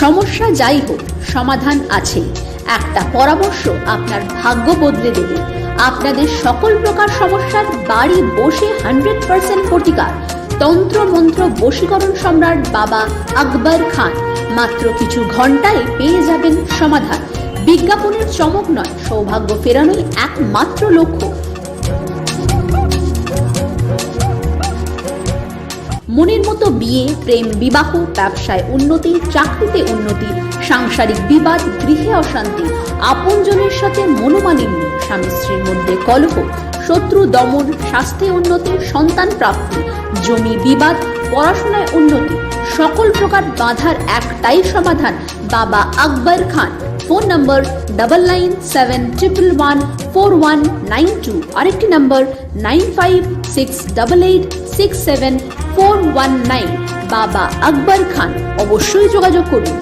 সমস্যা যাই হোক, সমাধান আছে। একটা পরামর্শ আপনার ভাগ্য বদলে দেবে। আপনাদের সকল প্রকার সমস্যার বাড়ি বসে 100% প্রতিকার। তন্ত্র মন্ত্র বশীকরণ সম্রাট বাবা আকবর খান। মাত্র কিছু ঘন্টায় পেয়ে যাবেন সমাধান। বিজ্ঞাপনের চমক নয়, সৌভাগ্য ফেরানোই একমাত্র লক্ষ্য। মনের মতো বিয়ে, প্রেম, বিবাহ, ব্যবসায় উন্নতি, চাকরিতে উন্নতি, সাংসারিক বিবাদ, গৃহে অশান্তি, আপনজনের সাথে মনোমালিন্য, স্বামী স্ত্রীর মধ্যে কলহ, শত্রু দমন, স্বাস্থ্যে উন্নতি, সন্তান প্রাপ্তি, জমি বিবাদ, পড়াশোনায় উন্নতি, সকল প্রকার বাধার একটাই সমাধান, বাবা আকবর খান। ফোন নম্বর 9971114192, আরেকটি নম্বর 9568867419। বাবা আকবর খান, অবশ্যই যোগাযোগ করুন।